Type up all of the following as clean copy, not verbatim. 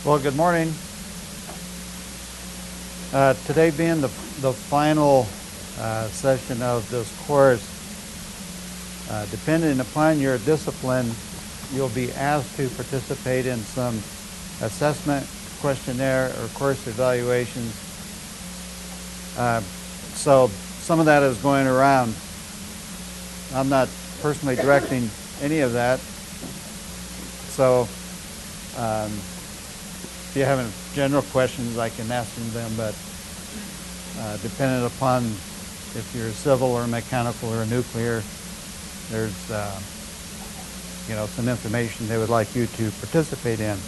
Well, good morning. Today being the final session of this course, depending upon your discipline, you'll be asked to participate in some assessment, questionnaire, or course evaluations. So some of that is going around. I'm not personally directing any of that. So if you have any general questions, I can ask them, but depending upon if you're civil or mechanical or nuclear, there's some information they would like you to participate in.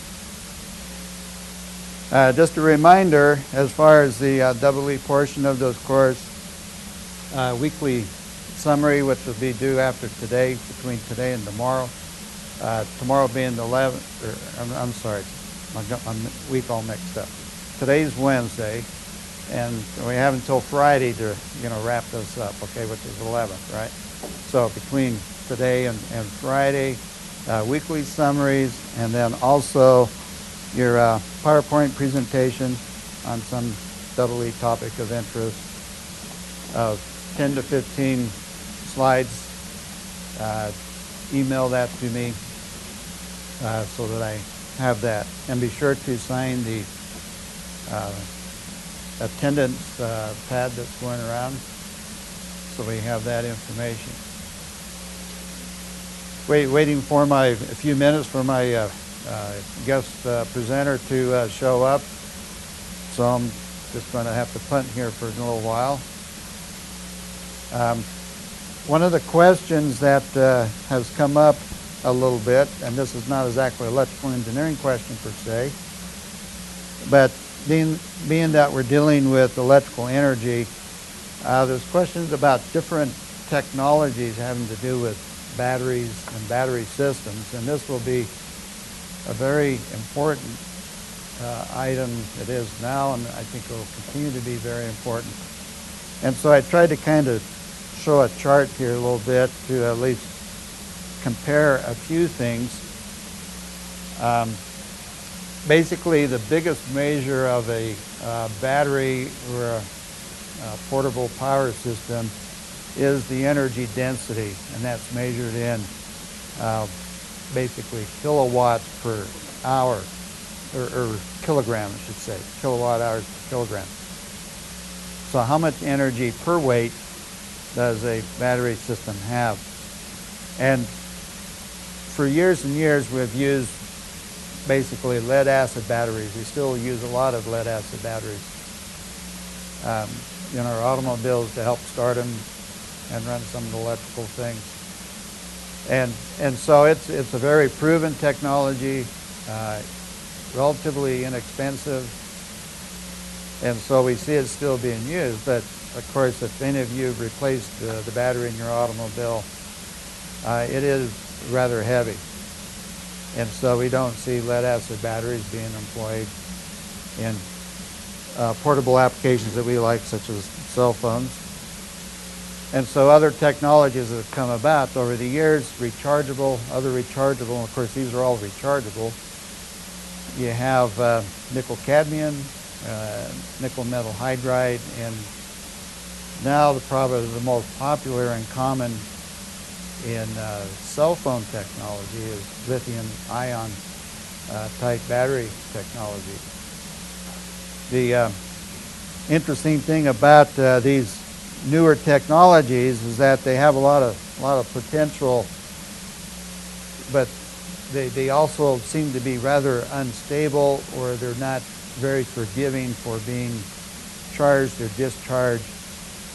Just a reminder, as far as the double E portion of this course, weekly summary, which will be due after today, between today and tomorrow. Tomorrow being the 11th, I'm sorry, I got my week all mixed up. Today's Wednesday, and we have until Friday to wrap this up, okay, which is the 11th, right? So between today and Friday, weekly summaries, and then also your PowerPoint presentation on some double E topic of interest of 10 to 15 slides. Email that to me so that I have that. And be sure to sign the attendance pad that's going around so we have that information. Waiting for a few minutes for my guest presenter to show up. So I'm just going to have to punt here for a little while. One of the questions that has come up a little bit, and this is not exactly an electrical engineering question per se, but being that we're dealing with electrical energy, there's questions about different technologies having to do with batteries and battery systems, and this will be a very important item. It is now, and I think it will continue to be very important. And so I tried to kind of show a chart here a little bit to at least compare a few things. Basically, the biggest measure of a battery or a portable power system is the energy density, and that's measured in basically kilowatts per hour, or kilogram, I should say, kilowatt hours per kilogram. So how much energy per weight does a battery system have? And for years and years, we've used basically lead-acid batteries. We still use a lot of lead-acid batteries in our automobiles to help start them and run some of the electrical things. And so it's a very proven technology, relatively inexpensive, and so we see it still being used. But of course, if any of you have replaced the battery in your automobile, it is rather heavy. And so we don't see lead-acid batteries being employed in portable applications that we like, such as cell phones. And so other technologies that have come about over the years, rechargeable, other rechargeable, and of course these are all rechargeable. You have nickel-cadmium, nickel metal hydride, and now probably the most popular and common in cell phone technology is lithium-ion type battery technology. The interesting thing about these newer technologies is that they have a lot of potential, but they also seem to be rather unstable, or they're not very forgiving for being charged or discharged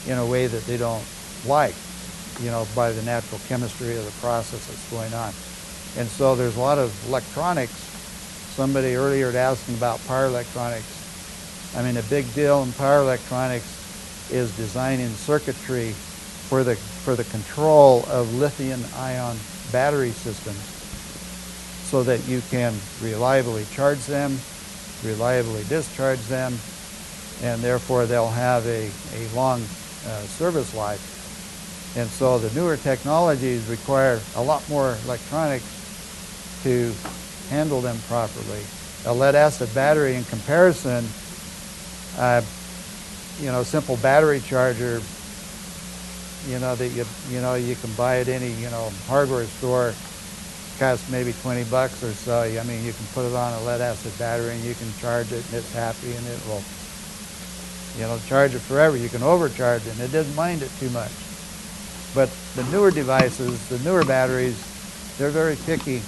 in a way that they don't like, by the natural chemistry of the process that's going on. And so there's a lot of electronics. Somebody earlier had asked about power electronics. I mean, a big deal in power electronics is designing circuitry for the control of lithium-ion battery systems so that you can reliably charge them, reliably discharge them, and therefore they'll have a long service life. And so the newer technologies require a lot more electronics to handle them properly. a lead acid battery in comparison, simple battery charger, that you can buy at any, hardware store, costs maybe 20 bucks or so. I mean, you can put it on a lead acid battery and you can charge it and it's happy and it will, charge it forever. You can overcharge it and it doesn't mind it too much. But the newer devices, the newer batteries, they're very picky.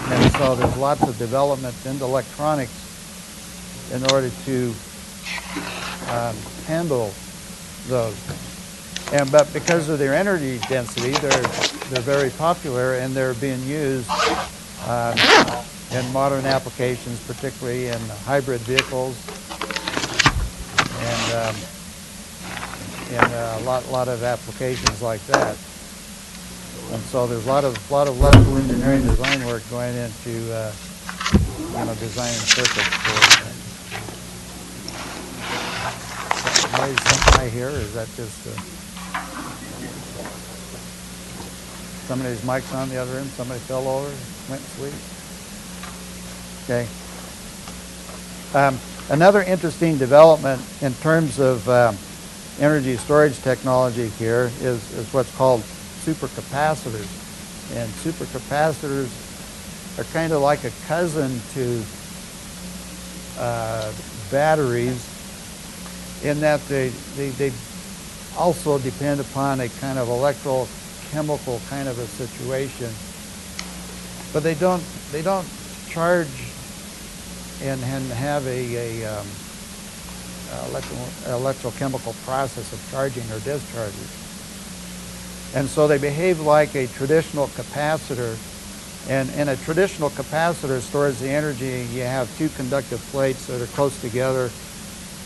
And so there's lots of development into electronics in order to handle those. But because of their energy density, they're very popular and they're being used in modern applications, particularly in hybrid vehicles and a lot of applications like that. And so there's a lot of electrical engineering design work going into designing circuits for things. Noise something I hear, or is that just somebody's mic's on the other room? Somebody fell over, went to sleep. Okay. Another interesting development in terms of energy storage technology here is what's called supercapacitors. And supercapacitors are kind of like a cousin to batteries in that they also depend upon a kind of electrochemical kind of a situation. But they don't charge and have a electrochemical process of charging or discharging. And so they behave like a traditional capacitor. And a traditional capacitor stores the energy. You have two conductive plates that are close together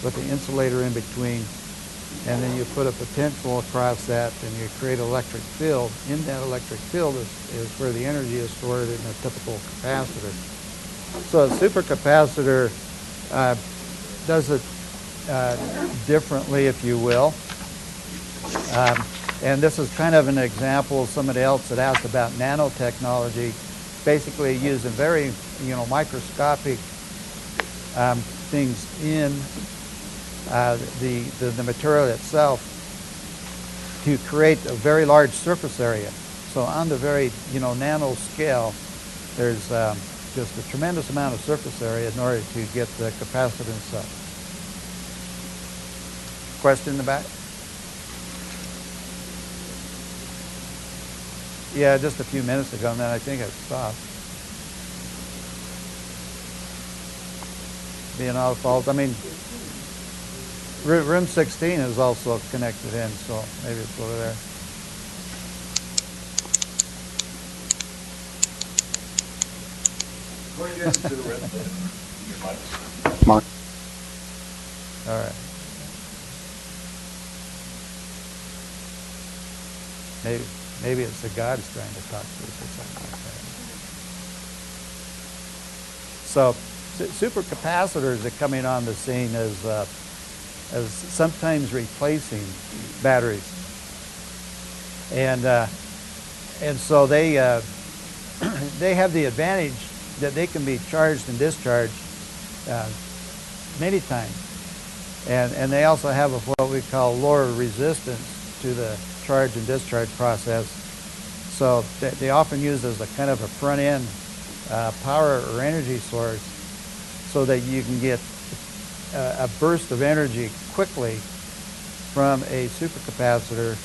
with the insulator in between. And then you put a potential across that and you create an electric field. In that electric field is where the energy is stored in a typical capacitor. So a supercapacitor does it differently, if you will. And this is kind of an example of somebody else that asked about nanotechnology, basically using very, microscopic things in the material itself to create a very large surface area. So on the very, nano scale, there's just a tremendous amount of surface area in order to get the capacitance up. Question in the back? Yeah, just a few minutes ago, and then I think it stopped. Being all fault. I mean, room 16 is also connected in, so maybe it's over there. All right. Maybe it's the God's trying to talk to us or something like that. So supercapacitors are coming on the scene as sometimes replacing batteries, and so they have the advantage that they can be charged and discharged many times, and they also have what we call lower resistance to the charge and discharge process. So they often use as a kind of a front end power or energy source, so that you can get a burst of energy quickly from a supercapacitor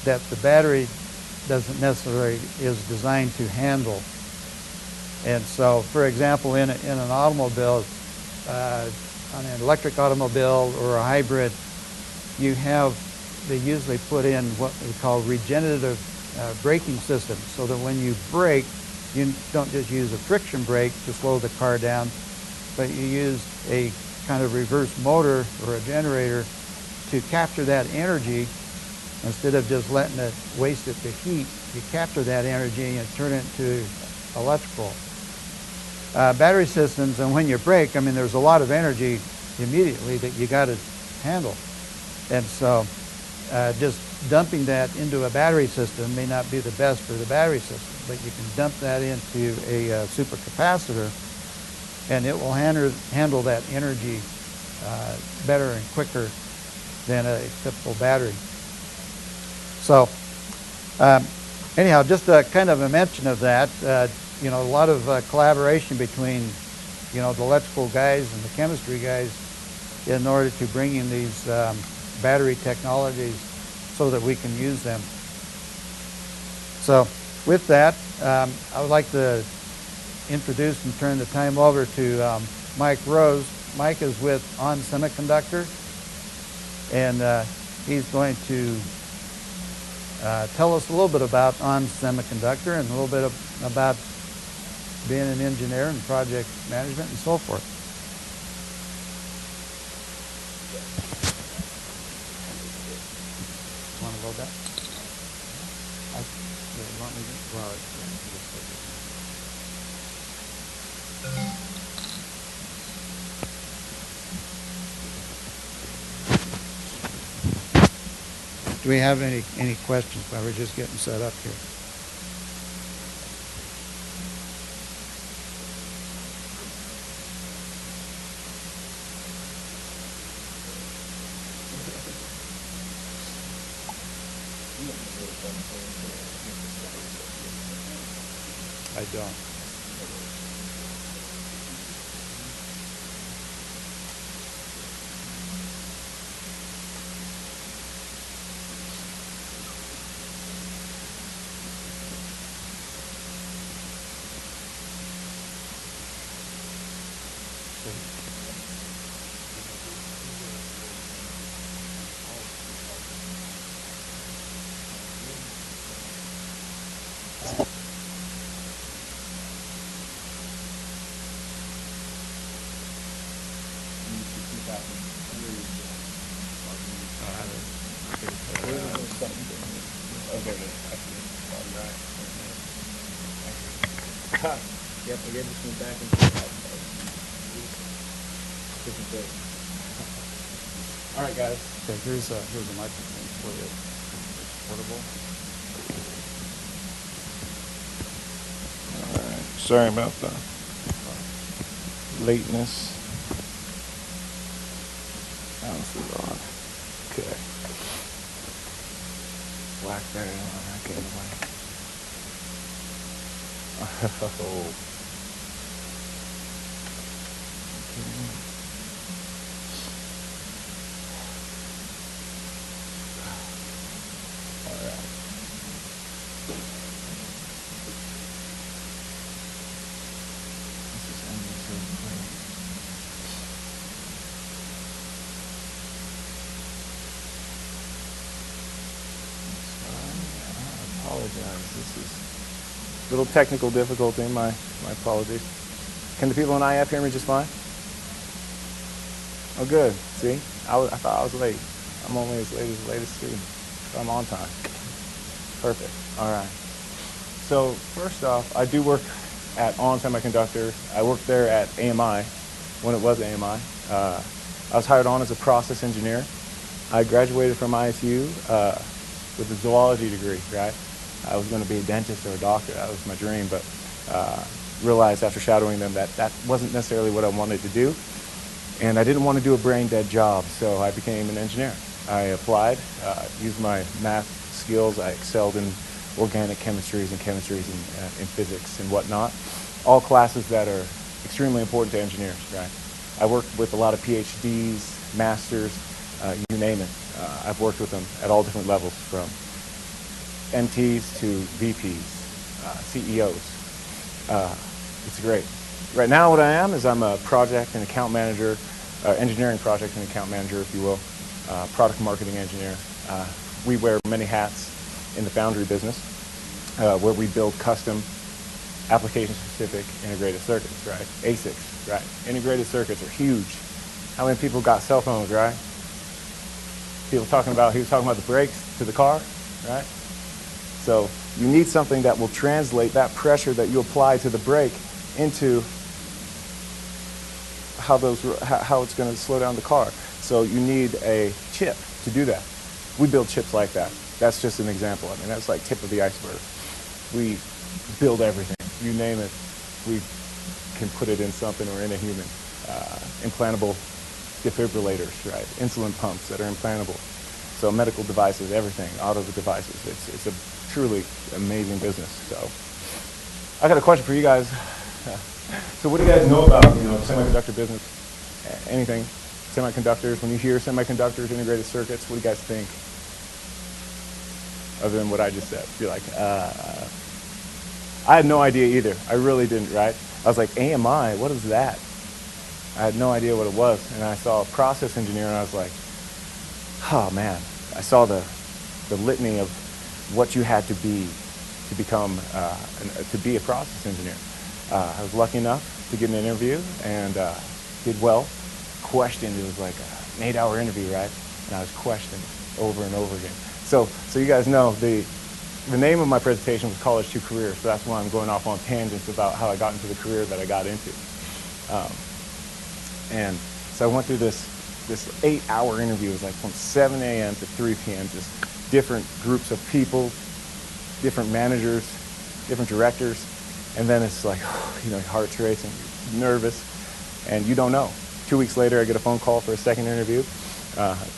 that the battery doesn't necessarily is designed to handle. And so, for example, in an automobile, on an electric automobile or a hybrid, they usually put in what we call regenerative braking systems, so that when you brake, you don't just use a friction brake to slow the car down, but you use a kind of reverse motor or a generator to capture that energy. Instead of just letting it waste it to heat, you capture that energy and turn it into electrical. Battery systems, and when you brake, I mean, there's a lot of energy immediately that you got to handle. And so just dumping that into a battery system may not be the best for the battery system, but you can dump that into a supercapacitor and it will handle that energy better and quicker than a typical battery. So anyhow, just kind of a mention of that. You know, a lot of collaboration between, you know, the electrical guys and the chemistry guys in order to bring in these battery technologies so that we can use them. So with that, I would like to introduce and turn the time over to Mike Rose. Mike is with ON Semiconductor, and he's going to tell us a little bit about ON Semiconductor and a little bit about being an engineer and project management and so forth. Want to load that? You want me to? Well, do we have any questions while we're just getting set up here? I don't. Yep, I gave this one back in 2000. Different thing. All right, guys. Okay, here's a microphone for you. It's portable. All right. Sorry about the lateness. This is on. Okay. Blackberry on. I can't wait. Oh. This is a little technical difficulty. My apologies. Can the people in IF hear me just fine? Oh, good. See, I thought I was late. I'm only as late as the latest student, so I'm on time. Perfect. All right. So first off, I do work at ON Semiconductor. I worked there at AMI when it was AMI. I was hired on as a process engineer. I graduated from ISU with a zoology degree, right? I was going to be a dentist or a doctor. That was my dream, but realized after shadowing them that that wasn't necessarily what I wanted to do. And I didn't want to do a brain-dead job, so I became an engineer. I applied, used my math skills. I excelled in organic chemistries and in physics and whatnot. All classes that are extremely important to engineers, right? I worked with a lot of PhDs, masters, you name it. I've worked with them at all different levels, from MTs to VPs, CEOs. It's great. Right now what I am is I'm a project and account manager, engineering project and account manager, if you will, product marketing engineer. We wear many hats in the foundry business, where we build custom application-specific integrated circuits, right? ASICs, right? Integrated circuits are huge. How many people got cell phones, right? He was talking about the brakes to the car, right? So you need something that will translate that pressure that you apply to the brake into how it's going to slow down the car. So you need a chip to do that. We build chips like that. That's just an example. I mean, that's like tip of the iceberg. We build everything. You name it. We can put it in something or in a human. Implantable defibrillators, right? Insulin pumps that are implantable. So medical devices, everything, auto devices. It's a truly amazing business. So I got a question for you guys. So what do you guys know about, semiconductor business? Anything? Semiconductors, when you hear semiconductors, integrated circuits, what do you guys think? Other than what I just said. You're like, I had no idea either. I really didn't, right? I was like, AMI, what is that? I had no idea what it was. And I saw a process engineer and I was like, oh man. I saw the litany of what you had to be to become, to be a process engineer. I was lucky enough to get an interview and did well. Questioned, it was like an 8-hour interview, right? And I was questioned over and over again. So you guys know, the name of my presentation was College to Career, so that's why I'm going off on tangents about how I got into the career that I got into. And so I went through this 8-hour interview. It was like from 7 a.m. to 3 p.m., just different groups of people, different managers, different directors, and then it's like, your heart's racing, you're nervous, and you don't know. 2 weeks later, I get a phone call for a second interview.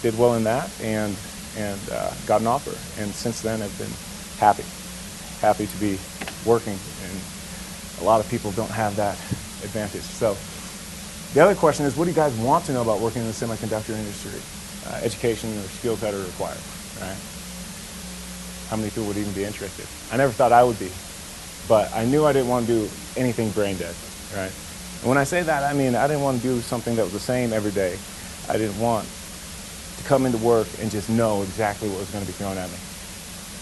Did well in that, and got an offer. And since then, I've been happy to be working. And a lot of people don't have that advantage. So the other question is, what do you guys want to know about working in the semiconductor industry? Education or skills that are required, right? How many people would even be interested? I never thought I would be, but I knew I didn't want to do anything brain dead, right? And when I say that, I mean I didn't want to do something that was the same every day. I didn't want to come into work and just know exactly what was going to be thrown at me.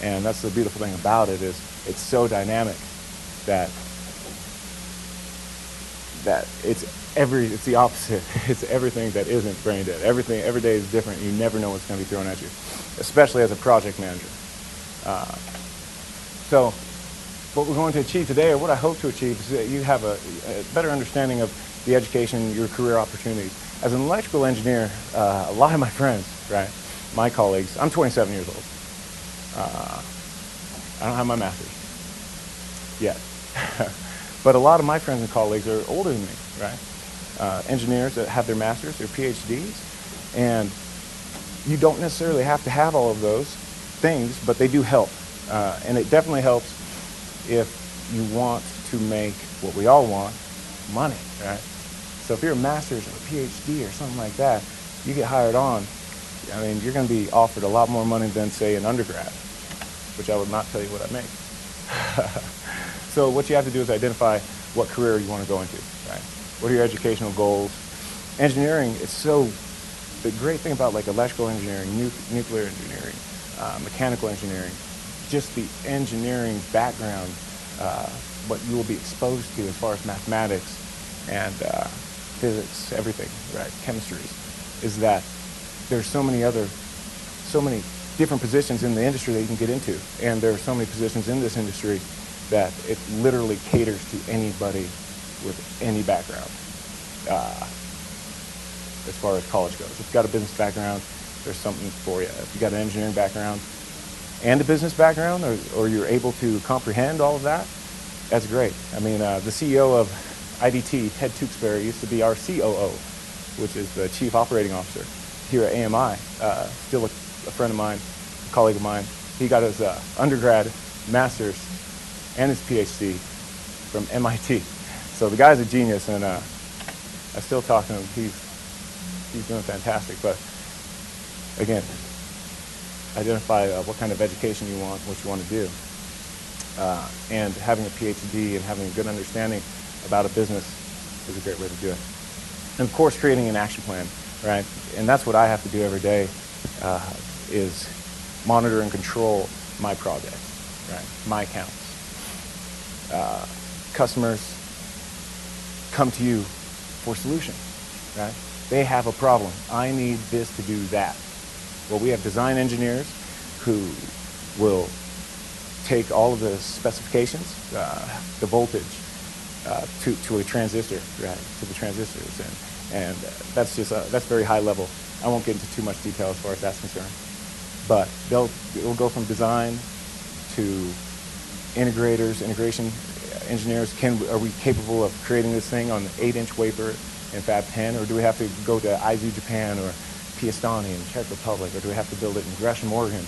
And that's the beautiful thing about it, is it's so dynamic that it's the opposite. It's everything that isn't brain dead. Every day is different. You never know what's going to be thrown at you, especially as a project manager. So what we're going to achieve today, or what I hope to achieve, is that you have a better understanding of the education, your career opportunities. As an electrical engineer, a lot of my friends, right, my colleagues, I'm 27 years old. I don't have my master's yet. But a lot of my friends and colleagues are older than me, right? Engineers that have their masters, their PhDs, and you don't necessarily have to have all of those things, but they do help. And it definitely helps if you want to make what we all want, money, right? So if you're a master's or a PhD or something like that, you get hired on, I mean, you're going to be offered a lot more money than, say, an undergrad, which I would not tell you what I make. So what you have to do is identify what career you want to go into, right? What are your educational goals? Engineering is the great thing about like electrical engineering, nuclear engineering, mechanical engineering, just the engineering background, what you will be exposed to as far as mathematics and physics, everything, right, chemistries, is that there's so many different positions in the industry that you can get into, and there are so many positions in this industry that it literally caters to anybody with any background as far as college goes. If you've got a business background, there's something for you. If you've got an engineering background and a business background, or you're able to comprehend all of that, that's great. I mean, the CEO of IDT, Ted Tewksbury, used to be our COO, which is the Chief Operating Officer here at AMI. Still a friend of mine, a colleague of mine. He got his undergrad, master's, and his PhD from MIT. So the guy's a genius, and I still talk to him. He's doing fantastic. But again, identify what kind of education you want, what you want to do. And having a PhD and having a good understanding about a business is a great way to do it. And of course, creating an action plan, right? And that's what I have to do every day, is monitor and control my projects, right? My accounts. Customers come to you for solutions, right? They have a problem. I need this to do that. Well, we have design engineers who will take all of the specifications, the voltage, to a transistor, right? To the transistors, and that's just that's very high level. I won't get into too much detail as far as that's concerned, but it will go from design to integration engineers, are we capable of creating this thing on an 8-inch wafer in Fab 10, or do we have to go to Aizu, Japan, or Piastani in Czech Republic, or do we have to build it in Gresham, Oregon?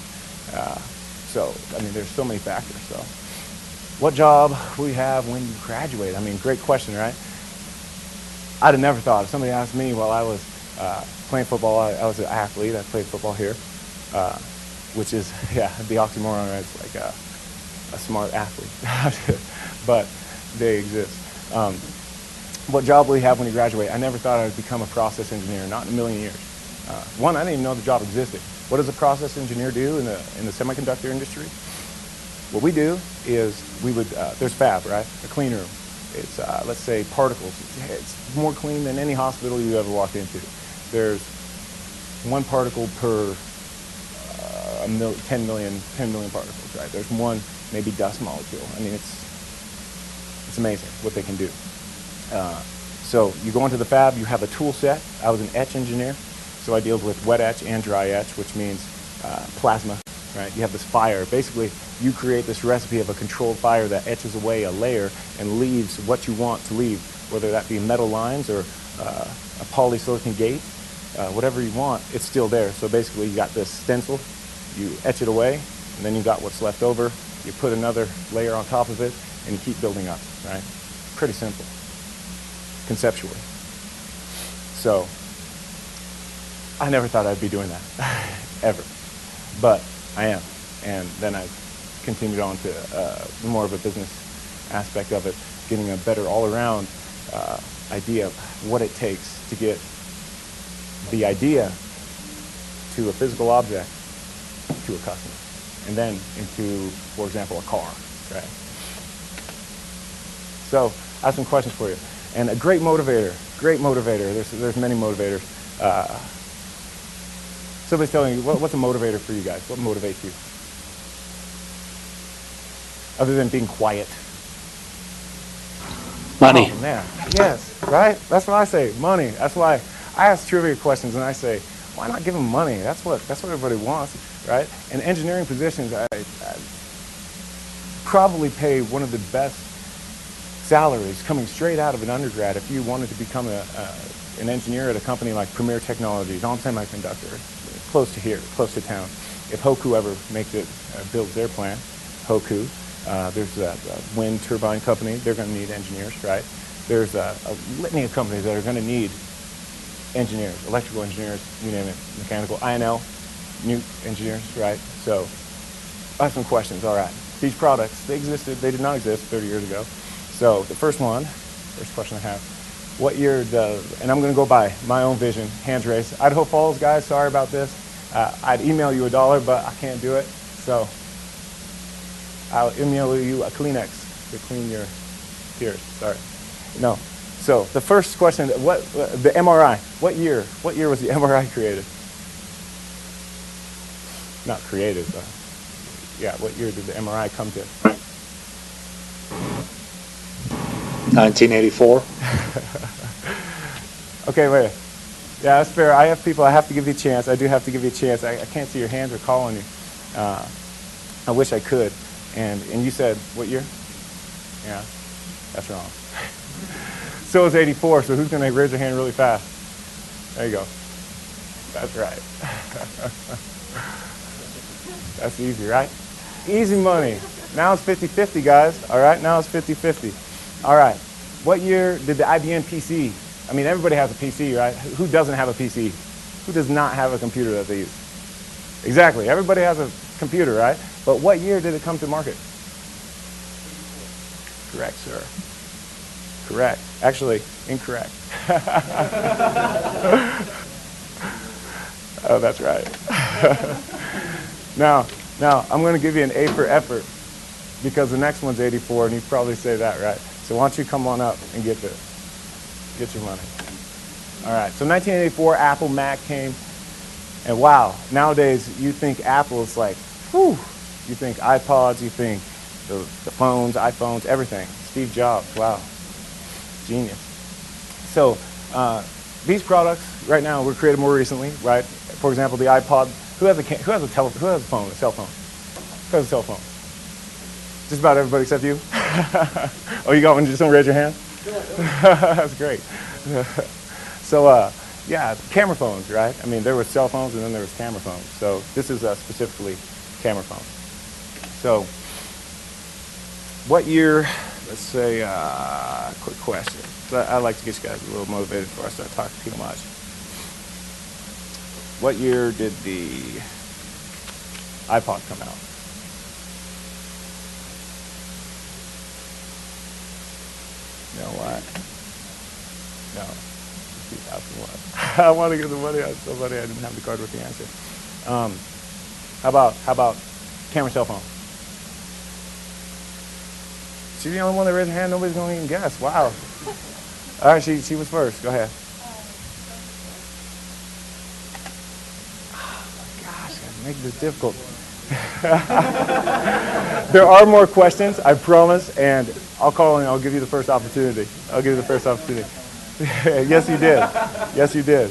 So, I mean, there's so many factors. So, what job will you have when you graduate? I mean, great question, right? I'd have never thought. If somebody asked me while I was playing football, I was an athlete. I played football here, which is, yeah, the oxymoron, right? It's like a smart athlete. But they exist. What job will you have when you graduate? I never thought I would become a process engineer, not in a million years. One, I didn't even know the job existed. What does a process engineer do in the semiconductor industry? What we do is there's fab, right? A clean room. It's, let's say, particles. It's more clean than any hospital you ever walked into. There's 1 particle per 10 million particles, right? There's 1 maybe dust molecule. I mean, it's amazing what they can do. So you go into the fab, you have a tool set. I was an etch engineer, so I deal with wet etch and dry etch, which means plasma, right? You have this fire. Basically, you create this recipe of a controlled fire that etches away a layer and leaves what you want to leave, whether that be metal lines or a polysilicon gate, whatever you want, it's still there. So basically, you got this stencil, you etch it away, and then you got what's left over. You put another layer on top of it, and you keep building up, right? Pretty simple, conceptually. So, I never thought I'd be doing that, ever. But I am. And then I continued on to more of a business aspect of it, getting a better all-around idea of what it takes to get the idea to a physical object to a customer, and then into, for example, a car, right? So I have some questions for you. And a great motivator, there's many motivators. Somebody's telling you, what's a motivator for you guys? What motivates you? Other than being quiet. Money. Oh, man, yes, right? That's what I say, money. That's why I ask trivia questions and I say, why not give them money? That's what everybody wants, right? And engineering positions, I probably pay one of the best salaries coming straight out of an undergrad if you wanted to become an engineer at a company like Premier Technologies, on semiconductor, close to here, close to town. If Hoku ever builds their plant, Hoku, there's a wind turbine company, they're going to need engineers, right? There's a litany of companies that are going to need engineers, electrical engineers, you name it, mechanical, INL, new engineers, right? So I have some questions, all right. These products, they did not exist 30 years ago. So the first question I have, what year and I'm going to go by my own vision, hands raised. Idaho Falls, guys, sorry about this. I'd email you $1, but I can't do it. So I'll email you a Kleenex to clean your tears, sorry. No. So the first question, the MRI, what year was the MRI created? Not created, but yeah, what year did the MRI come to? 1984. Okay, wait. Yeah, that's fair. I have to give you a chance. I do have to give you a chance. I can't see your hands are calling you. I wish I could. And you said, what year? Yeah, that's wrong. So is 84, so who's going to raise their hand really fast? There you go. That's right. That's easy, right? Easy money. Now it's 50-50, guys. All right, now it's 50-50. All right, what year did the IBM PC, I mean, everybody has a PC, right? Who doesn't have a PC? Who does not have a computer that they use? Exactly, everybody has a computer, right? But what year did it come to market? Correct, sir. Correct. Actually, incorrect. Oh, that's right. Now, I'm going to give you an A for effort because the next one's 84, and you probably say that, right? So why don't you come on up and get your money. All right, so 1984, Apple Mac came, and wow, nowadays you think Apple is like, whew, you think iPods, you think the phones, iPhones, everything. Steve Jobs, wow, genius. So these products right now were created more recently, right? For example, the iPod. Who has a phone? A cell phone? Who has a cell phone? Just about everybody except you. Oh, you got one? Just don't raise your hand? That's great. So, yeah, camera phones, right? I mean, there were cell phones and then there was camera phones. So this is specifically camera phones. So what year, let's say, quick question. I like to get you guys a little motivated before I start talking too much. What year did the iPod come out? You know what? No, 2001. I want to give the money out to somebody. I didn't have the card with the answer. How about camera cell phone? She's the only one that raised her hand. Nobody's going to even guess. Wow. All right, she was first. Go ahead. Oh my gosh, I'm making this difficult. There are more questions, I promise, and I'll call and I'll give you the first opportunity. I'll give you the first opportunity. Yes, you did. Yes, you did.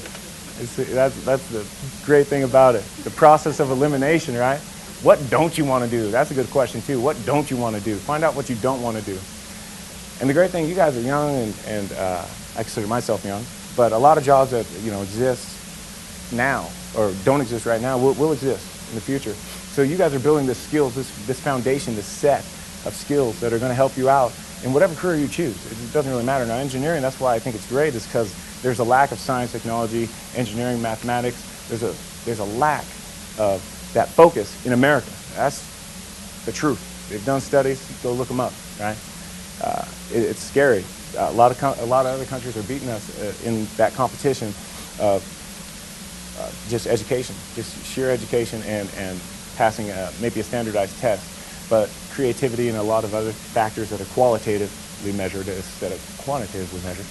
That's the great thing about it. The process of elimination, right? What don't you want to do? That's a good question, too. What don't you want to do? Find out what you don't want to do. And the great thing, you guys are young, and I consider myself young, but a lot of jobs that exist now, or don't exist right now, will exist in the future. So you guys are building this skills, this foundation, this set of skills that are going to help you out in whatever career you choose. It doesn't really matter. Now, engineering, that's why I think it's great, is because there's a lack of science, technology, engineering, mathematics. There's a lack of that focus in America. That's the truth. They've done studies. Go look them up, right? It's scary. A lot of other countries are beating us in that competition of just education, just sheer education and passing maybe a standardized test. But creativity and a lot of other factors that are qualitatively measured instead of quantitatively measured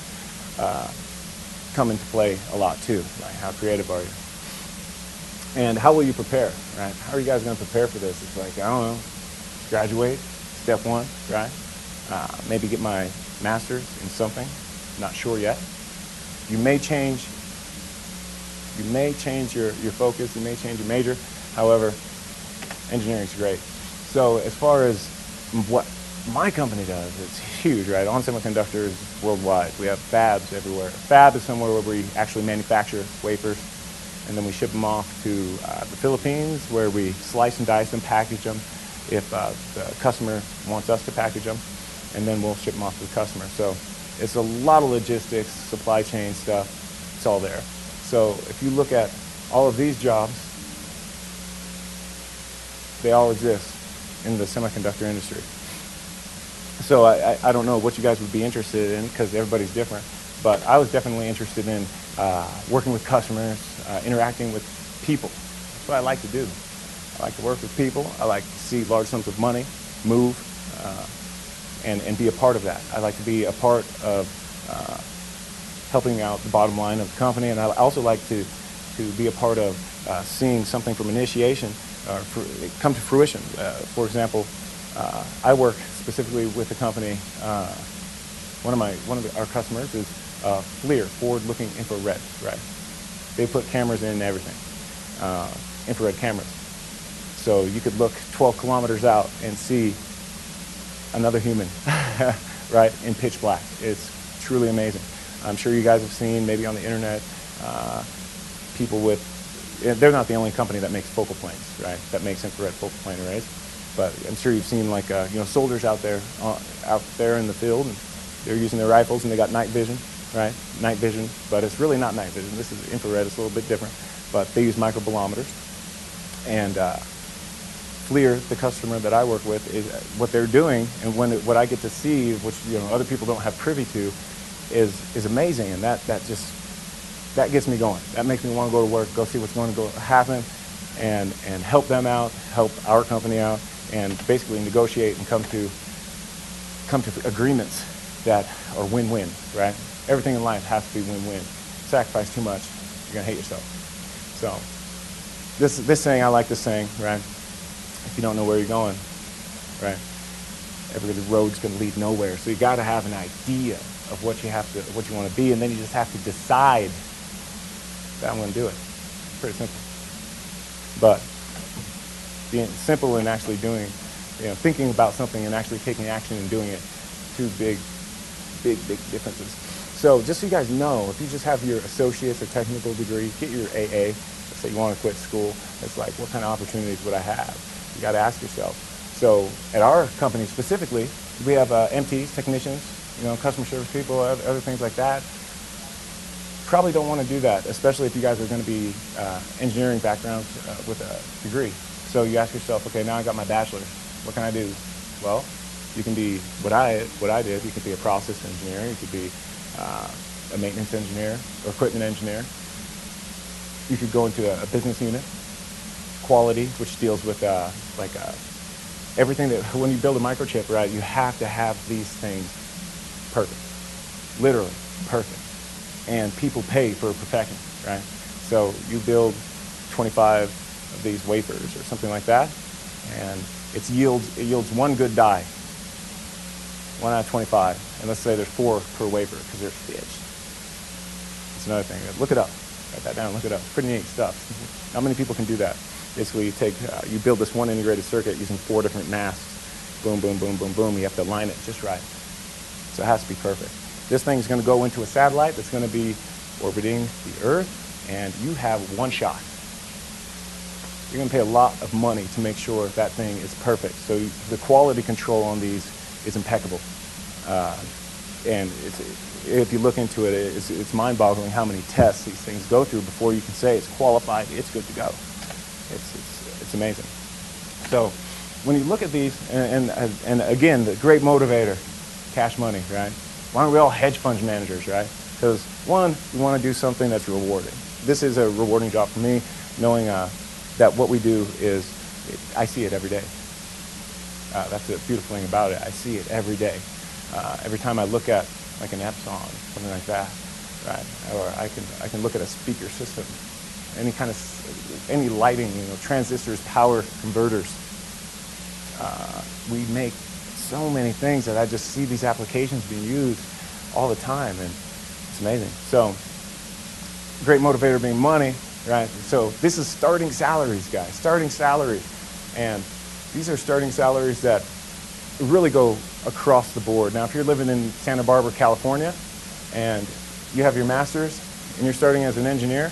come into play a lot too. Right? How creative are you? And how will you prepare, right? How are you guys going to prepare for this? It's like, I don't know, graduate, step one, right? Maybe get my master's in something, not sure yet. You may change your focus, you may change your major. However, engineering is great. So as far as what my company does, it's huge, right? On Semiconductor is worldwide. We have fabs everywhere. A fab is somewhere where we actually manufacture wafers, and then we ship them off to the Philippines, where we slice and dice them, package them if the customer wants us to package them, and then we'll ship them off to the customer. So it's a lot of logistics, supply chain stuff. It's all there. So if you look at all of these jobs, they all exist in the semiconductor industry. So I don't know what you guys would be interested in, because everybody's different, but I was definitely interested in working with customers, interacting with people. That's what I like to do. I like to work with people. I like to see large sums of money move and be a part of that. I like to be a part of helping out the bottom line of the company, and I also like to be a part of seeing something from initiation come to fruition. For example, I work specifically with a company. One of our customers is FLIR, forward-looking infrared. Right? They put cameras in everything, infrared cameras. So you could look 12 kilometers out and see another human, right, in pitch black. It's truly amazing. I'm sure you guys have seen, maybe on the internet, people with, they're not the only company that makes focal planes, right, that makes infrared focal plane arrays. But I'm sure you've seen, like, soldiers out there in the field, and they're using their rifles, and they got night vision, right? Night vision, but it's really not night vision. This is infrared. It's a little bit different, but they use microbolometers. And FLIR, the customer that I work with, is what they're doing, and what I get to see, which other people don't have privy to, is amazing, and that gets me going. That makes me want to go to work, go see what's going to happen, and help them out, help our company out, and basically negotiate and come to agreements that are win-win, right? Everything in life has to be win-win. Sacrifice too much, you're gonna hate yourself. So this saying, I like this saying, right? If you don't know where you're going, right? Every road's gonna lead nowhere. So you gotta have an idea of what you want to be, and then you just have to decide that I'm gonna do it. Pretty simple. But being simple and actually doing thinking about something and actually taking action and doing it. Two big differences. So just so you guys know, if you just have your associate's or technical degree, get your AA. Let's say you want to quit school. It's like, what kind of opportunities would I have? You got to ask yourself. So at our company specifically, we have MTs, technicians, customer service people, other things like that. Probably don't want to do that, especially if you guys are going to be engineering backgrounds with a degree. So you ask yourself, okay, now I got my bachelor's. What can I do? Well, you can be what I did. You could be a process engineer. You could be a maintenance engineer or equipment engineer. You could go into a business unit, quality, which deals with everything that when you build a microchip, right, you have to have these things perfect, literally perfect. And people pay for perfection, right? So you build 25 of these wafers or something like that, and it yields one good die, 1 out of 25. And let's say there's 4 per wafer because they're stitched. That's another thing. Look it up. Write that down. Look it up. Pretty neat stuff. Not many people can do that. Basically, you build this one integrated circuit using 4 different masks. Boom, boom, boom, boom, boom. You have to align it just right. So it has to be perfect. This thing's going to go into a satellite that's going to be orbiting the Earth, and you have one shot. You're going to pay a lot of money to make sure that thing is perfect. So the quality control on these is impeccable. And if you look into it, it's mind-boggling how many tests these things go through before you can say it's qualified, it's good to go. It's amazing. So when you look at these, and again, the great motivator, cash money, right? Why aren't we all hedge fund managers, right? Because one, you want to do something that's rewarding. This is a rewarding job for me, knowing that what we do is, I see it every day. That's the beautiful thing about it. I see it every day. Every time I look at like an Epson, something like that, right? Or I can look at a speaker system, any lighting, transistors, power converters. We make so many things that I just see these applications being used all the time, and it's amazing. So, great motivator being money, right? So this is starting salaries, guys, starting salaries. And these are starting salaries that really go across the board. Now, if you're living in Santa Barbara, California, and you have your master's, and you're starting as an engineer,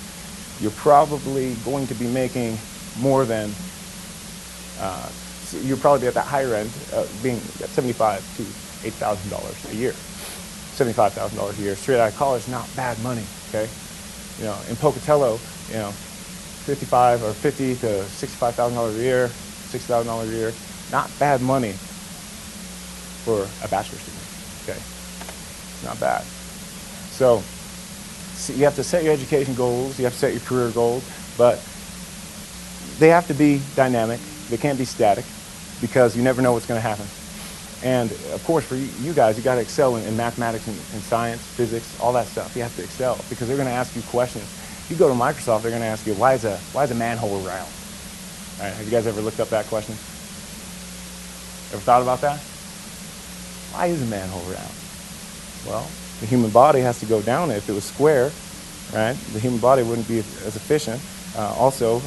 you're probably going to be making more than you'll probably be at that higher end, being at $75,000 to $8,000 a year. $75,000 a year, straight out of college, not bad money, okay? In Pocatello, $50,000 to $65,000 a year, $6,000 a year, not bad money for a bachelor's degree, okay? It's not bad. So you have to set your education goals, you have to set your career goals, but they have to be dynamic. They can't be static, because you never know what's going to happen. And of course, for you guys, you got to excel in mathematics and science, physics, all that stuff. You have to excel because they're going to ask you questions. If you go to Microsoft, they're going to ask you, why is a manhole round? All right, have you guys ever looked up that question? Ever thought about that? Why is a manhole round? Well, the human body has to go down it. If it was square, right, the human body wouldn't be as efficient. Also,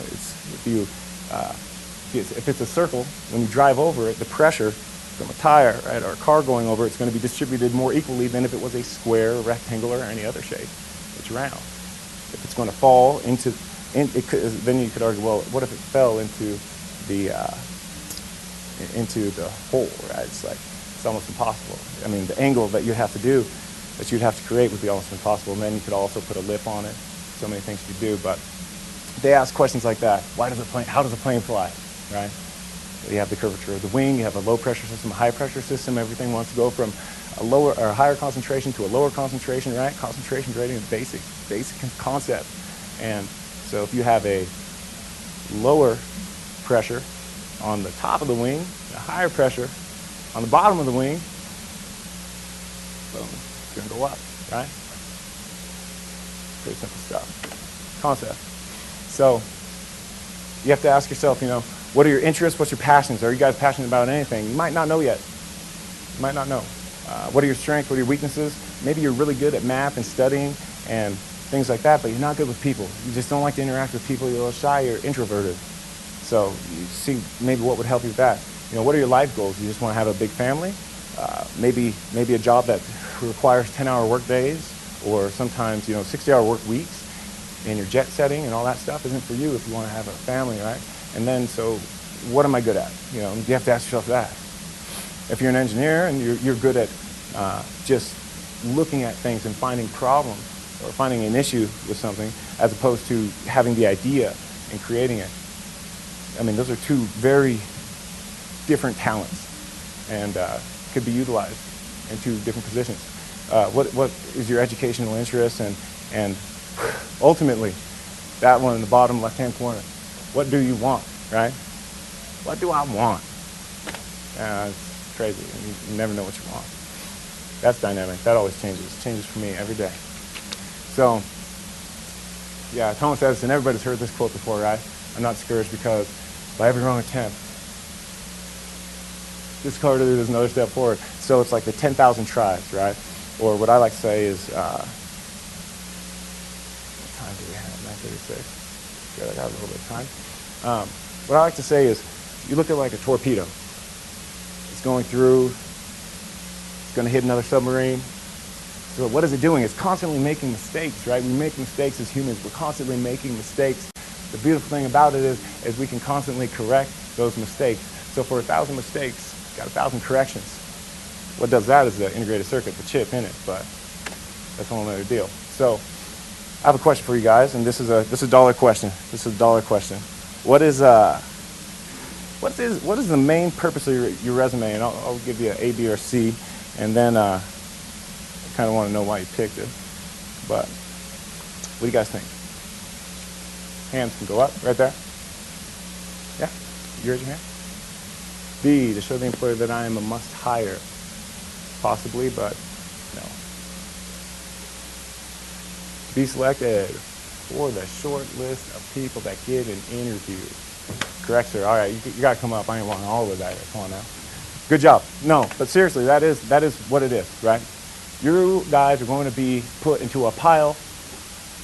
if it's a circle, when you drive over it, the pressure from a tire, right, or a car going over it's going to be distributed more equally than if it was a square, rectangular, or any other shape. It's round. If it's going to fall then you could argue, well, what if it fell into the hole, right? It's almost impossible. I mean, the angle that you'd have to create would be almost impossible. And then you could also put a lip on it. So many things you could do, but they ask questions like that. How does a plane fly, right? You have the curvature of the wing, you have a low pressure system, a high pressure system. Everything wants to go from a lower or higher concentration to a lower concentration, right? Concentration gradient is basic concept. And so if you have a lower pressure on the top of the wing, a higher pressure on the bottom of the wing, boom, it's going to go up, right? Pretty simple stuff. Concept. So you have to ask yourself, what are your interests? What's your passions? Are you guys passionate about anything? You might not know yet. You might not know. What are your strengths? What are your weaknesses? Maybe you're really good at math and studying and things like that, but you're not good with people. You just don't like to interact with people. You're a little shy. You're introverted. So you see maybe what would help you with that. What are your life goals? You just want to have a big family? Maybe a job that requires 10-hour work days, or sometimes 60-hour work weeks, and your jet setting and all that stuff isn't for you if you want to have a family, right? And then, so what am I good at? You have to ask yourself that. If you're an engineer and you're good at just looking at things and finding problems or finding an issue with something, as opposed to having the idea and creating it. I mean, those are two very different talents, and could be utilized in two different positions. What is your educational interest, and ultimately, that one in the bottom left-hand corner. What do you want, right? What do I want? It's crazy. You never know what you want. That's dynamic. That always changes. It changes for me every day. So, yeah, Thomas Edison, everybody's heard this quote before, right? I'm not discouraged because by every wrong attempt, discarded is another step forward. So it's like the 10,000 tries, right? Or what I like to say is, what time do we have? 9:36. Good, I got a little bit of time. What I like to say is, you look at like a torpedo. It's going through, it's going to hit another submarine. So what is it doing? It's constantly making mistakes, right? We make mistakes as humans. We're constantly making mistakes. The beautiful thing about it is we can constantly correct those mistakes. So for 1,000 mistakes, got 1,000 corrections. What does that is the integrated circuit, the chip in it, but that's a whole other deal. So I have a question for you guys, and this is a dollar question. This is a dollar question. What is the main purpose of your resume? And I'll give you an A, B, or C, and then I kind of want to know why you picked it. But what do you guys think? Hands can go up right there. Yeah, you raise your hand. B, to show the employer that I am a must hire. Possibly, but no. To be selected for the short list of people that get an interview. Correct, sir. All right, you got to come up. I ain't walking all the way back there. Come on now. Good job. No, but seriously, that is what it is, right? You guys are going to be put into a pile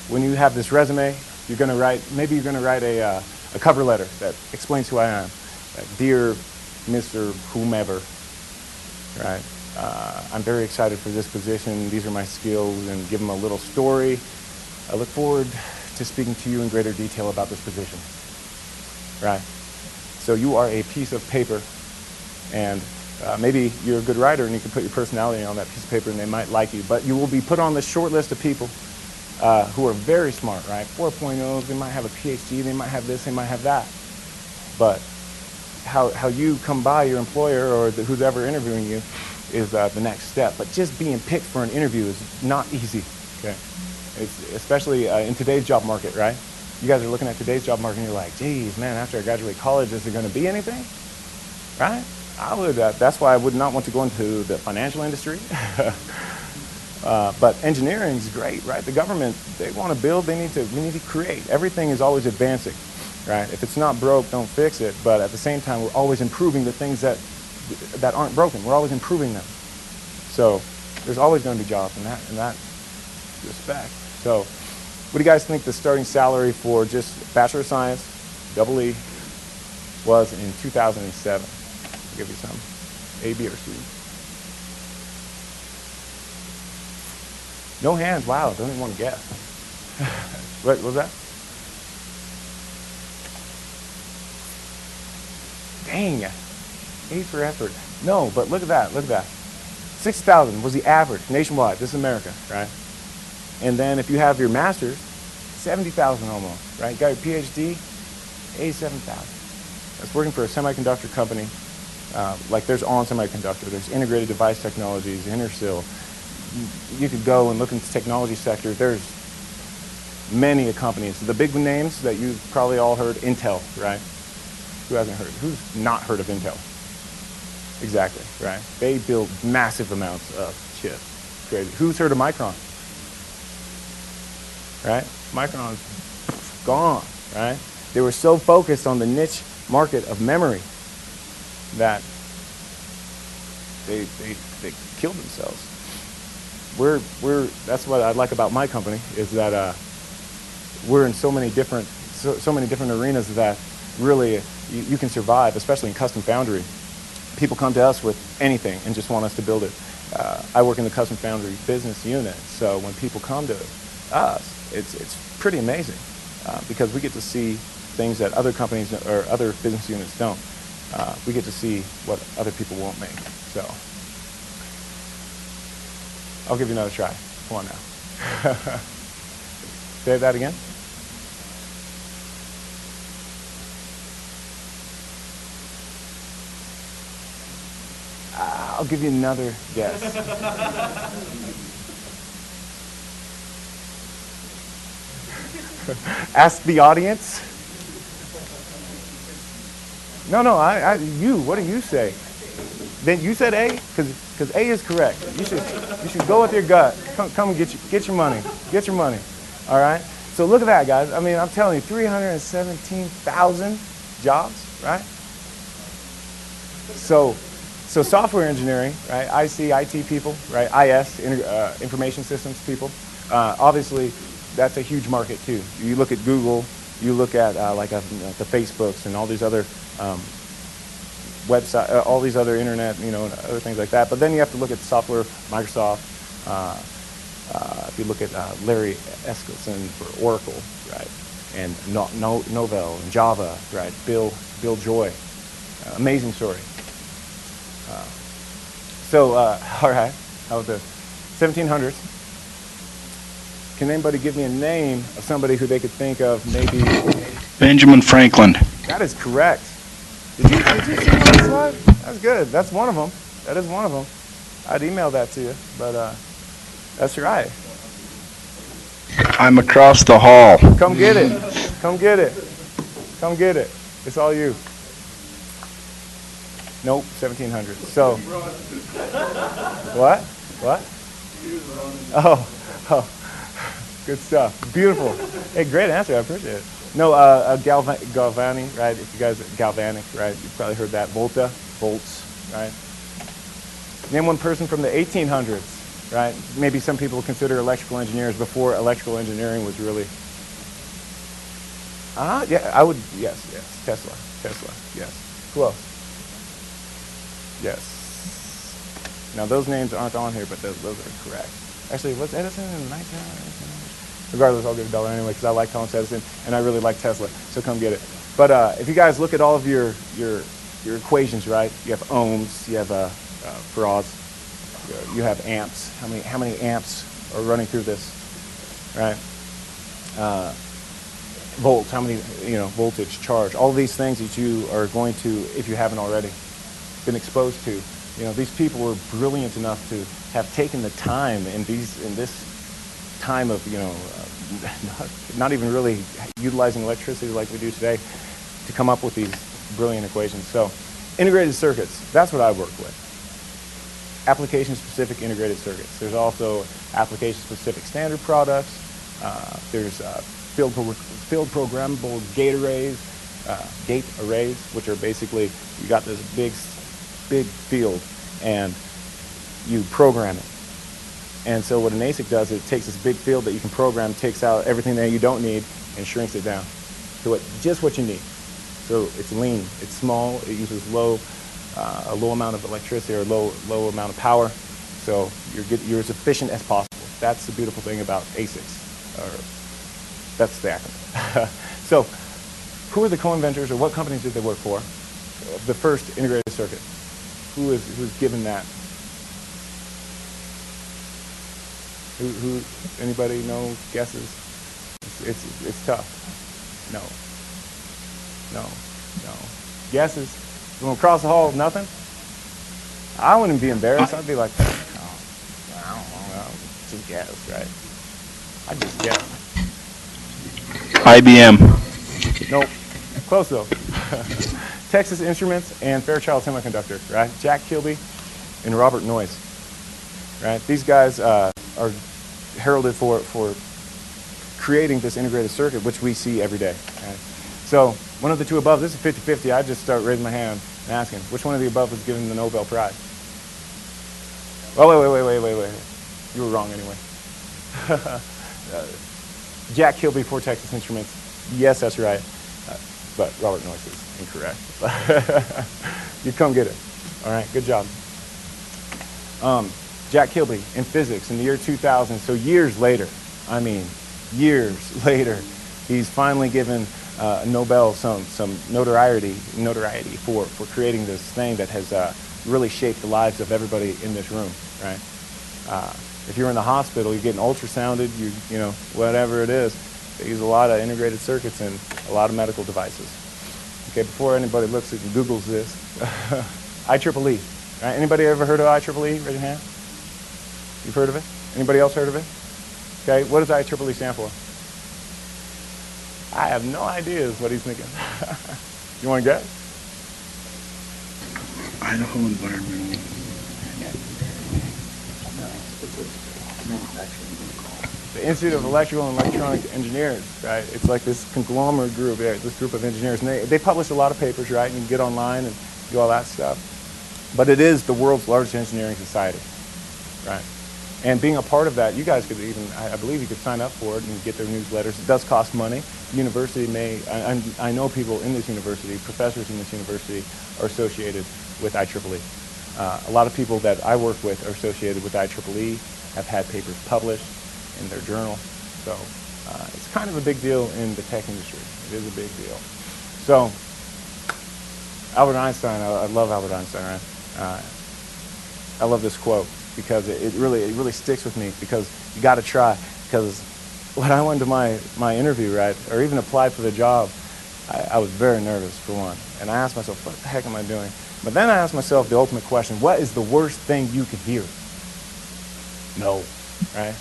when you have this resume. You're going to write a cover letter that explains who I am. Like, dear Mr. Whomever, right? I'm very excited for this position. These are my skills, and give them a little story. I look forward to speaking to you in greater detail about this position, right? So you are a piece of paper, and maybe you're a good writer and you can put your personality on that piece of paper and they might like you, but you will be put on this short list of people who are very smart, right? 4.0s, they might have a PhD, they might have this, they might have that. But how you come by your employer or who's ever interviewing you is the next step. But just being picked for an interview is not easy, okay? It's especially in today's job market, right? You guys are looking at today's job market and you're like, geez, man, after I graduate college, is there going to be anything? Right? I would, that's why I would not want to go into the financial industry. But engineering is great, right? The government, they want to build, we need to create. Everything is always advancing, right? If it's not broke, don't fix it. But at the same time, we're always improving the things that aren't broken. We're always improving them. So there's always going to be jobs in that respect. So what do you guys think the starting salary for just Bachelor of Science, double E, was in 2007? I'll give you some. A, B, or C. No hands. Wow, don't even want to guess. What was that? Dang. A for effort. No, but look at that. Look at that. 6,000 was the average nationwide. This is America, right? And then if you have your master's, 70,000 almost, right? You got your PhD, 87,000. That's working for a semiconductor company. Like there's ON Semiconductor, there's Integrated Device Technologies, Intersil. You could go and look into the technology sector. There's many companies. The big names that you've probably all heard, Intel, right? Who hasn't heard? Who's not heard of Intel? Exactly, right? They build massive amounts of chips. Crazy. Who's heard of Micron? Right? Micron's gone, right? They were so focused on the niche market of memory that they killed themselves. That's what I like about my company, is that we're in so many different arenas that really you can survive, especially in custom foundry. people come to us with anything and just want us to build it. I work in the custom foundry business unit, so when people come to us, it's pretty amazing because we get to see things that other companies or other business units don't. We get to see what other people won't make. So I'll give you another try. Come on now. Say that again. I'll give you another guess. Ask the audience. No, you. What do you say? Then you said A, because A is correct. You should go with your gut. Come and get your money. Get your money. All right. So look at that, guys. I mean, I'm telling you, 317,000 jobs, right? So software engineering, right? IC, IT people, right? IS, information systems people. Obviously, that's a huge market too. You look at Google, you look at the Facebooks and all these other website, all these other internet, and other things like that. But then you have to look at software, Microsoft. If you look at Larry Eskilson for Oracle, right? And Novell and Java, right? Bill Joy, amazing story. All right, how about this? 1700s. Can anybody give me a name of somebody who they could think of maybe? Benjamin Franklin. That is correct. Did you see that slide? That's good. That's one of them. That is one of them. I'd email that to you, but that's right. I'm across the hall. Come get it. Come get it. Come get it. It's all you. Nope, 1700. So, what? Oh, good stuff. Beautiful. Hey, great answer. I appreciate it. No, Galvani, right? If you guys, galvanic, right? You've probably heard that. Volts, right? Name one person from the 1800s, right? Maybe some people consider electrical engineers before electrical engineering was really. Yeah, I would. Yes. Tesla, yes. Who else? Yes. Now those names aren't on here, but those are correct. Actually, was Edison in 1900? Regardless, I'll give $1 anyway because I like Thomas Edison and I really like Tesla. So come get it. But if you guys look at all of your equations, right? You have ohms, you have farads, you have amps. How many amps are running through this, right? Volts. How many voltage, charge? All of these things that you are going to, if you haven't already been exposed to. These people were brilliant enough to have taken the time in this time of not even really utilizing electricity like we do today to come up with these brilliant equations. So integrated circuits, that's what I work with. Application-specific integrated circuits. There's also application-specific standard products. There's field programmable gate arrays, which are basically you got this big field and you program it. And so what an ASIC does, it takes this big field that you can program, takes out everything that you don't need and shrinks it down to just what you need. So it's lean, it's small, it uses a low amount of electricity or low amount of power. So you're as efficient as possible. That's the beautiful thing about ASICs. That's the acronym. So who are the co-inventors or what companies did they work for? The first integrated circuit. Who's given that? Who? Anybody know guesses? It's tough. No. Guesses? From across the hall, nothing? I wouldn't be embarrassed. I'd be like, I don't know. Just guess, right? I just guess. IBM. Nope. Close though. Texas Instruments and Fairchild Semiconductor, right? Jack Kilby and Robert Noyce, right? These guys are heralded for creating this integrated circuit, which we see every day. Right? So one of the two above, this is 50-50. I just start raising my hand and asking, which one of the above was given the Nobel Prize? Oh, wait. You were wrong anyway. Jack Kilby for Texas Instruments. Yes, that's right. But Robert Noyce is incorrect. You come get it. All right, good job. Jack Kilby in physics in the year 2000, so years later, I mean, years later, he's finally given Nobel some notoriety for creating this thing that has really shaped the lives of everybody in this room, right? If you're in the hospital, you're getting ultrasounded, you know, whatever it is, they use a lot of integrated circuits and a lot of medical devices. Okay, before anybody looks and Googles this, IEEE, right? Anybody ever heard of IEEE? Raise your hand. You've heard of it? Anybody else heard of it? Okay, what does IEEE stand for? I have no idea is what he's thinking. You want to guess? Idaho Environmental. The Institute of Electrical and Electronic Engineers, right? It's like this conglomerate group, this group of engineers, and they publish a lot of papers, right? And you can get online and do all that stuff. But it is the world's largest engineering society, right? And being a part of that, you guys could even, I believe you could sign up for it and get their newsletters. It does cost money. The university I know people in this university, professors in this university are associated with IEEE. A lot of people that I work with are associated with IEEE, have had papers published in their journal. So it's kind of a big deal in the tech industry. It is a big deal. So Albert Einstein, I love Albert Einstein, right? I love this quote because it really sticks with me because you got to try. Because when I went to my interview, right, or even applied for the job, I was very nervous for one. And I asked myself, what the heck am I doing? But then I asked myself the ultimate question, what is the worst thing you could hear? No, right?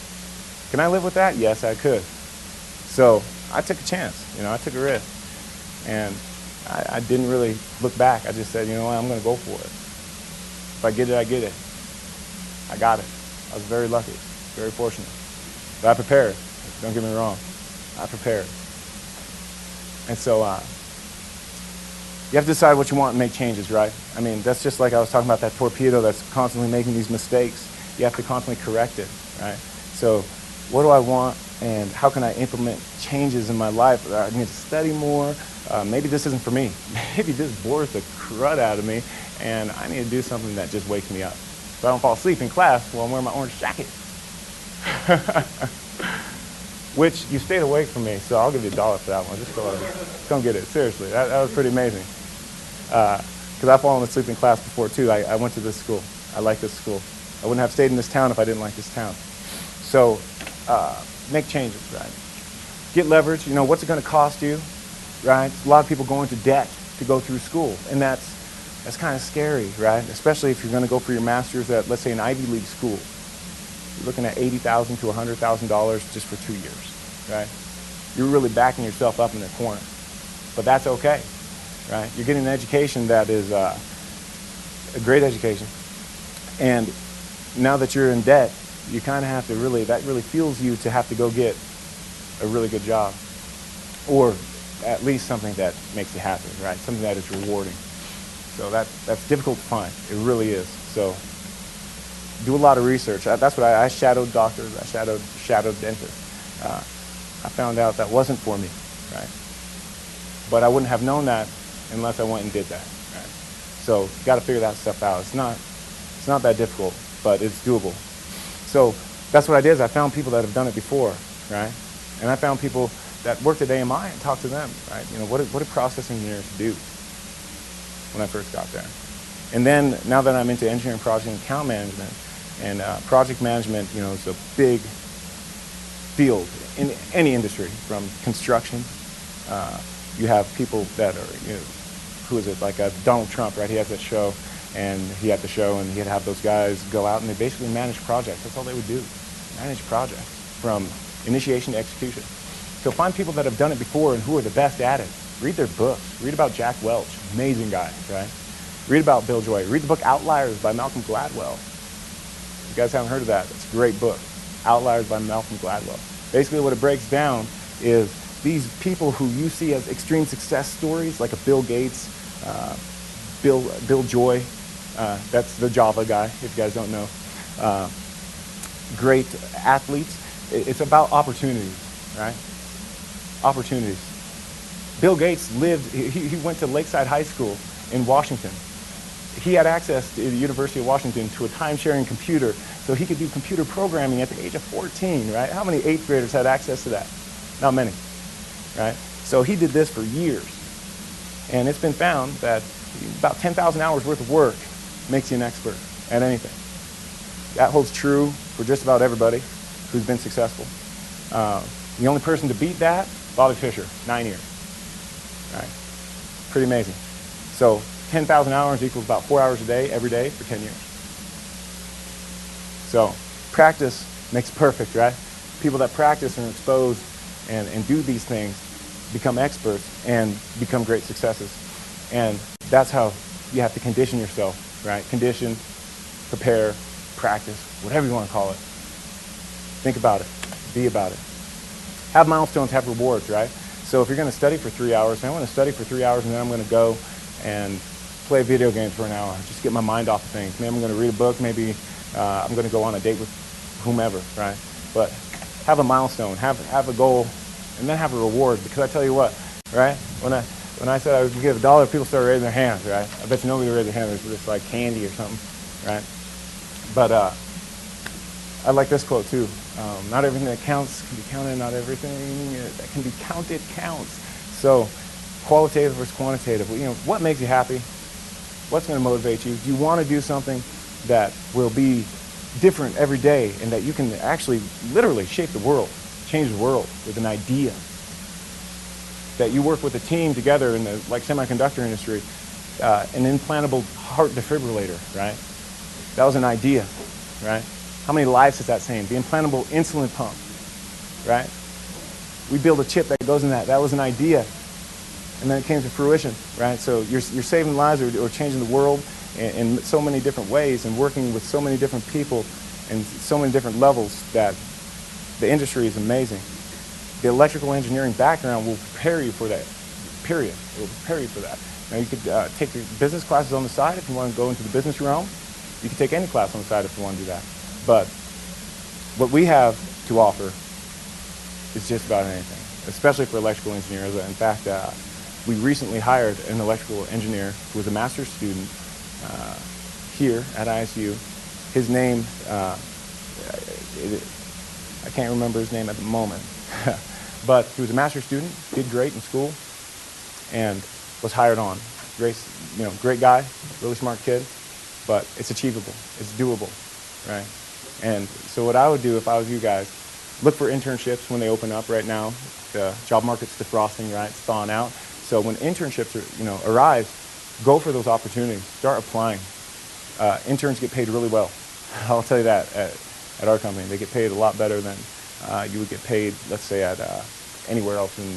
Can I live with that? Yes, I could. So I took a chance, you know, I took a risk. And I didn't really look back. I just said, you know what, I'm going to go for it. If I get it, I get it. I got it. I was very lucky, very fortunate. But I prepared. Don't get me wrong. I prepared. And so you have to decide what you want and make changes, right? I mean, that's just like I was talking about that torpedo that's constantly making these mistakes. You have to constantly correct it, right? So what do I want and how can I implement changes in my life? I need to study more. Maybe this isn't for me. Maybe this bores the crud out of me and I need to do something that just wakes me up. So I don't fall asleep in class while I'm wearing my orange jacket. Which you stayed awake from me, so I'll give you $1 for that one. Just go get it. Seriously, that was pretty amazing. Because I've fallen asleep in class before too. I went to this school. I like this school. I wouldn't have stayed in this town if I didn't like this town. So make changes, right? Get leverage. You know, what's it going to cost you, right? A lot of people go into debt to go through school, and that's kind of scary, right? Especially if you're going to go for your master's at, let's say, an Ivy League school. You're looking at $80,000 to $100,000 just for 2 years, right? You're really backing yourself up in the corner, but that's okay, right? You're getting an education that is a great education, and now that you're in debt, you kind of have to that really fuels you to have to go get a really good job, or at least something that makes you happy, right? Something that is rewarding. So that's difficult to find. It really is. So do a lot of research. That's what I shadowed doctors. I shadowed dentists. I found out that wasn't for me, right? But I wouldn't have known that unless I went and did that, right? So you got to figure that stuff out. It's not that difficult, but it's doable. So that's what I did. Is I found people that have done it before, right? And I found people that worked at AMI and talked to them, right? You know, what did process engineers do when I first got there? And then now that I'm into engineering, project, and account management, and project management, you know, is a big field in any industry, from construction. You have people that are, you know, who is it, like Donald Trump, right? He has that show, and he had the show, and he'd have those guys go out, and they basically manage projects. That's all they would do, manage projects from initiation to execution. So find people that have done it before and who are the best at it. Read their books. Read about Jack Welch, amazing guy, right? Read about Bill Joy. Read the book Outliers by Malcolm Gladwell. If you guys haven't heard of that, it's a great book. Outliers by Malcolm Gladwell. Basically what it breaks down is these people who you see as extreme success stories, like a Bill Gates, Bill Joy, that's the Java guy, if you guys don't know. Great athletes. It's about opportunities, right? Opportunities. Bill Gates he went to Lakeside High School in Washington. he had access to the University of Washington to a time-sharing computer, so he could do computer programming at the age of 14, right? How many 8th graders had access to that? Not many, right? So he did this for years. And it's been found that about 10,000 hours worth of work makes you an expert at anything. That holds true for just about everybody who's been successful. The only person to beat that, Bobby Fischer, 9 years. Right? Pretty amazing. So 10,000 hours equals about 4 hours a day, every day for 10 years. So practice makes perfect, right? People that practice and are exposed and do these things become experts and become great successes. And that's how you have to condition yourself, right? Condition, prepare, practice, whatever you want to call it. Think about it. Be about it. Have milestones, have rewards, right? So if you're going to study for 3 hours, I'm going to study for 3 hours and then I'm going to go and play video games for an hour, just get my mind off of things. Maybe I'm going to read a book, maybe I'm going to go on a date with whomever, right? But have a milestone, have a goal, and then have a reward. Because I tell you what, right? When I said I would give $1, people started raising their hands, right? I bet you nobody raised their hand. It was just like candy or something, right? But I like this quote too. Not everything that counts can be counted. Not everything that can be counted counts. So, qualitative versus quantitative. You know, what makes you happy? What's going to motivate you? Do you want to do something that will be different every day and that you can actually literally shape the world, change the world with an idea? That you work with a team together in the semiconductor industry, an implantable heart defibrillator, right? That was an idea, right? How many lives has that saved? The implantable insulin pump, right? We build a chip that goes in that. That was an idea. And then it came to fruition, right? So you're saving lives or changing the world in so many different ways and working with so many different people and so many different levels that the industry is amazing. The electrical engineering background will prepare you for that, period. It will prepare you for that. Now you could take your business classes on the side if you want to go into the business realm. You can take any class on the side if you want to do that. But what we have to offer is just about anything, especially for electrical engineers. In fact, we recently hired an electrical engineer who was a master's student here at ISU. His name, I can't remember his name at the moment, but he was a master's student, did great in school, and was hired on. Great guy, really smart kid, but it's achievable, it's doable, right? And so what I would do if I was you guys, look for internships when they open up right now. The job market's defrosting, right? It's thawing out. So when internships arise, go for those opportunities. Start applying. Interns get paid really well. I'll tell you that at our company. They get paid a lot better than you would get paid, let's say, at anywhere else in